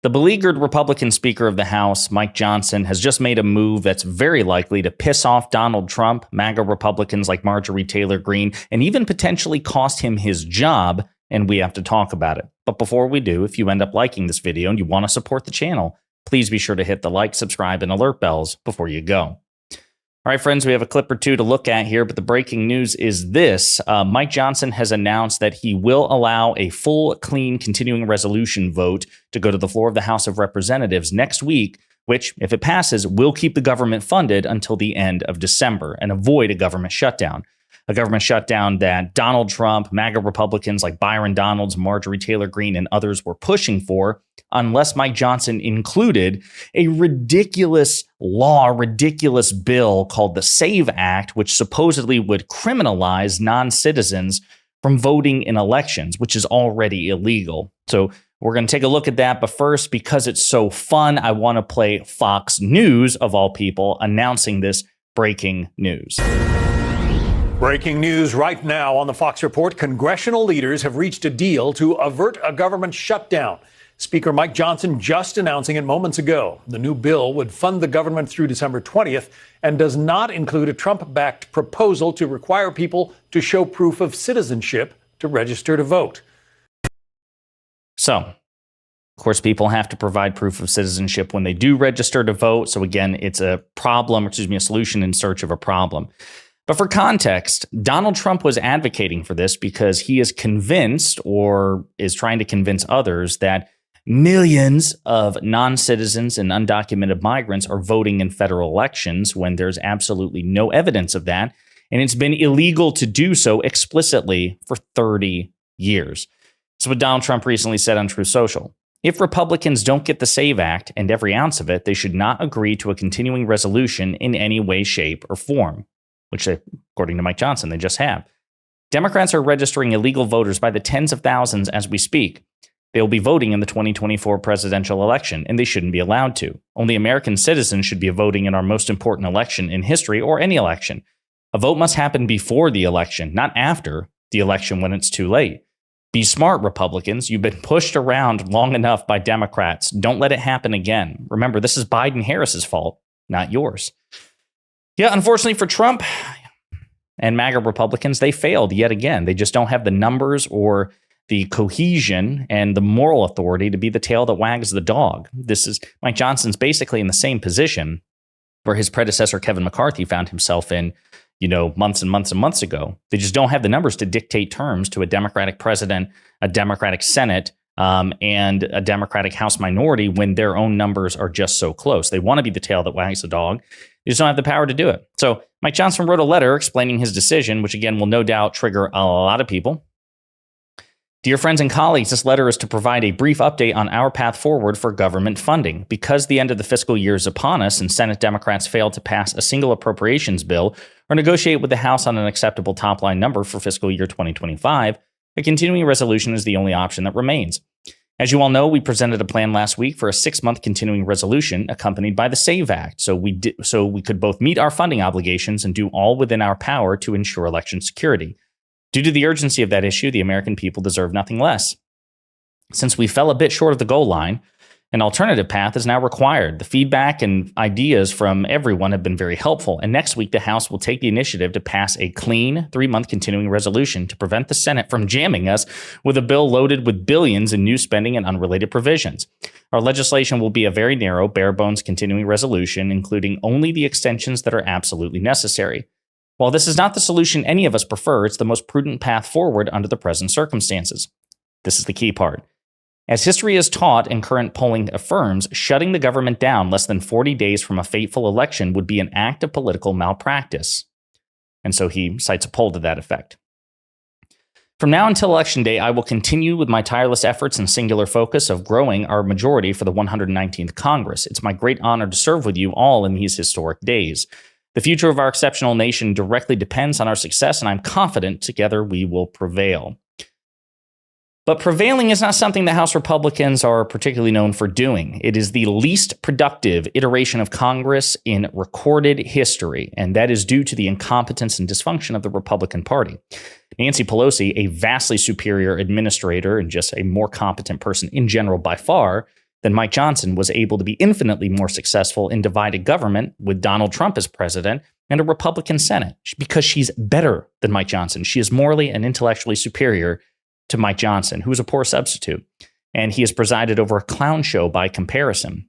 The beleaguered Republican Speaker of the House, Mike Johnson, has just made a move that's very likely to piss off Donald Trump, MAGA Republicans like Marjorie Taylor Greene, and even potentially cost him his job, and we have to talk about it. But before we do, if you end up liking this video and you want to support the channel, please be sure to hit the like, subscribe, and alert bells before you go. All right, friends, we have a clip or two to look at here, but the breaking news is this. Mike Johnson has announced that he will allow a full, clean, continuing resolution vote to go to the floor of the House of Representatives next week, which, if it passes, will keep the government funded until the end of December and avoid a government shutdown. A government shutdown that Donald Trump, MAGA Republicans like Byron Donalds, Marjorie Taylor Greene, and others were pushing for, unless Mike Johnson included a ridiculous bill called the SAVE Act, which supposedly would criminalize non-citizens from voting in elections, which is already illegal. So we're going to take a look at that. But first, because it's so fun, I want to play Fox News, of all people, announcing this breaking news. Breaking news right now on the Fox Report. Congressional leaders have reached a deal to avert a government shutdown. Speaker Mike Johnson just announcing it moments ago. The new bill would fund the government through December 20th and does not include a Trump-backed proposal to require people to show proof of citizenship to register to vote. So, of course, people have to provide proof of citizenship when they do register to vote. So again, it's a solution in search of a problem. But for context, Donald Trump was advocating for this because he is convinced, or is trying to convince others, that millions of non-citizens and undocumented migrants are voting in federal elections when there's absolutely no evidence of that. And it's been illegal to do so explicitly for 30 years. That's what Donald Trump recently said on Truth Social. If Republicans don't get the SAVE Act and every ounce of it, they should not agree to a continuing resolution in any way, shape, or form, which, according to Mike Johnson, they just have. Democrats are registering illegal voters by the tens of thousands as we speak. They will be voting in the 2024 presidential election, and they shouldn't be allowed to. Only American citizens should be voting in our most important election in history, or any election. A vote must happen before the election, not after the election when it's too late. Be smart, Republicans. You've been pushed around long enough by Democrats. Don't let it happen again. Remember, this is Biden-Harris's fault, not yours. Yeah, unfortunately for Trump and MAGA Republicans, they failed yet again. They just don't have the numbers or the cohesion and the moral authority to be the tail that wags the dog. Mike Johnson's basically in the same position where his predecessor, Kevin McCarthy, found himself in, months and months and months ago. They just don't have the numbers to dictate terms to a Democratic president, a Democratic Senate, and a Democratic House minority when their own numbers are just so close. They want to be the tail that wags the dog. They just don't have the power to do it. So Mike Johnson wrote a letter explaining his decision, which again will no doubt trigger a lot of people. Dear friends and colleagues, this letter is to provide a brief update on our path forward for government funding. Because the end of the fiscal year is upon us and Senate Democrats failed to pass a single appropriations bill or negotiate with the House on an acceptable top-line number for fiscal year 2025, a continuing resolution is the only option that remains. As you all know, we presented a plan last week for a 6-month continuing resolution accompanied by the SAVE Act, so we could both meet our funding obligations and do all within our power to ensure election security. Due to the urgency of that issue, the American people deserve nothing less. Since we fell a bit short of the goal line, an alternative path is now required. The feedback and ideas from everyone have been very helpful, and next week the House will take the initiative to pass a clean 3-month continuing resolution to prevent the Senate from jamming us with a bill loaded with billions in new spending and unrelated provisions. Our legislation will be a very narrow, bare-bones continuing resolution, including only the extensions that are absolutely necessary. While this is not the solution any of us prefer, it's the most prudent path forward under the present circumstances. This is the key part. As history has taught and current polling affirms, shutting the government down less than 40 days from a fateful election would be an act of political malpractice. And so he cites a poll to that effect. From now until Election Day, I will continue with my tireless efforts and singular focus of growing our majority for the 119th Congress. It's my great honor to serve with you all in these historic days. The future of our exceptional nation directly depends on our success, and I'm confident together we will prevail. But prevailing is not something the House Republicans are particularly known for doing. It is the least productive iteration of Congress in recorded history, and that is due to the incompetence and dysfunction of the Republican Party. Nancy Pelosi, a vastly superior administrator and just a more competent person in general by far, then Mike Johnson was able to be infinitely more successful in divided government with Donald Trump as president and a Republican Senate because she's better than Mike Johnson. She is morally and intellectually superior to Mike Johnson, who is a poor substitute. And he has presided over a clown show by comparison.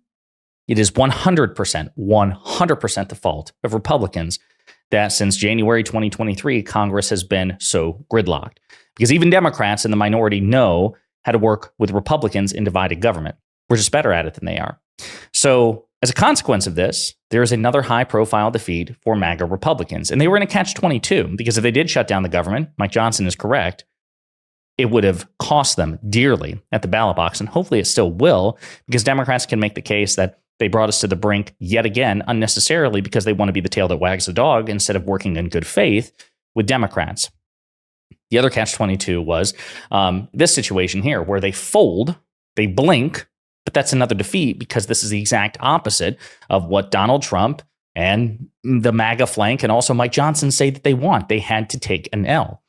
It is 100% the fault of Republicans that since January 2023, Congress has been so gridlocked. Because even Democrats in the minority know how to work with Republicans in divided government. We're just better at it than they are. So as a consequence of this, there is another high-profile defeat for MAGA Republicans. And they were in a catch-22 because if they did shut down the government, Mike Johnson is correct, it would have cost them dearly at the ballot box. And hopefully it still will, because Democrats can make the case that they brought us to the brink yet again unnecessarily because they want to be the tail that wags the dog instead of working in good faith with Democrats. The other catch-22 was this situation here where they fold, they blink, but that's another defeat because this is the exact opposite of what Donald Trump and the MAGA flank and also Mike Johnson say that they want. They had to take an L.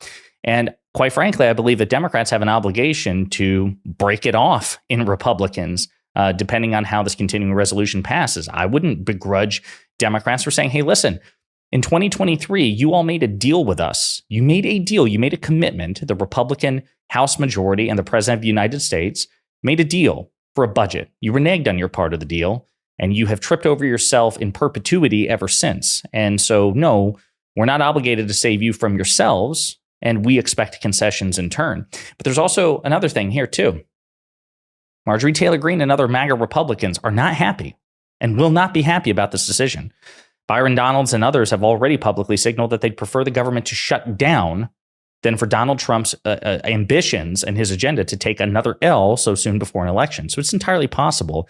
And quite frankly, I believe that Democrats have an obligation to break it off in Republicans, depending on how this continuing resolution passes. I wouldn't begrudge Democrats for saying, hey, listen, in 2023, you all made a deal with us. You made a deal. You made a commitment. The Republican House majority and the President of the United States made a deal for a budget. You reneged on your part of the deal, and you have tripped over yourself in perpetuity ever since. And so, no, we're not obligated to save you from yourselves, and we expect concessions in turn. But there's also another thing here, too. Marjorie Taylor Greene and other MAGA Republicans are not happy and will not be happy about this decision. Byron Donalds and others have already publicly signaled that they'd prefer the government to shut down than for Donald Trump's ambitions and his agenda to take another L so soon before an election. So it's entirely possible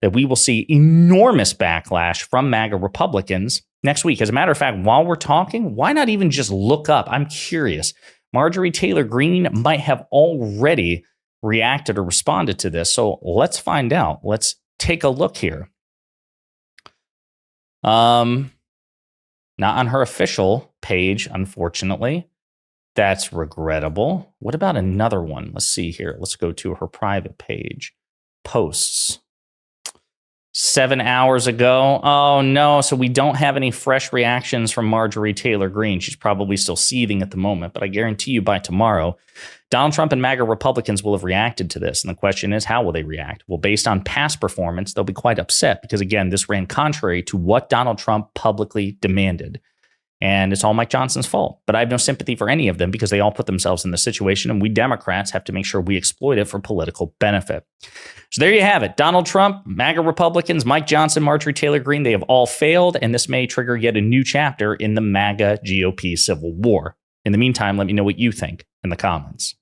that we will see enormous backlash from MAGA Republicans next week. As a matter of fact, while we're talking, why not even just look up? I'm curious. Marjorie Taylor Greene might have already reacted or responded to this. So let's find out. Let's take a look here. Not on her official page, unfortunately. That's regrettable. What about another one? Let's see here. Let's go to her private page. Posts. 7 hours ago. Oh, no. So we don't have any fresh reactions from Marjorie Taylor Greene. She's probably still seething at the moment, but I guarantee you by tomorrow, Donald Trump and MAGA Republicans will have reacted to this. And the question is, how will they react? Well, based on past performance, they'll be quite upset because, again, this ran contrary to what Donald Trump publicly demanded. And it's all Mike Johnson's fault. But I have no sympathy for any of them because they all put themselves in this situation. And we Democrats have to make sure we exploit it for political benefit. So there you have it. Donald Trump, MAGA Republicans, Mike Johnson, Marjorie Taylor Greene, they have all failed. And this may trigger yet a new chapter in the MAGA GOP civil war. In the meantime, let me know what you think in the comments.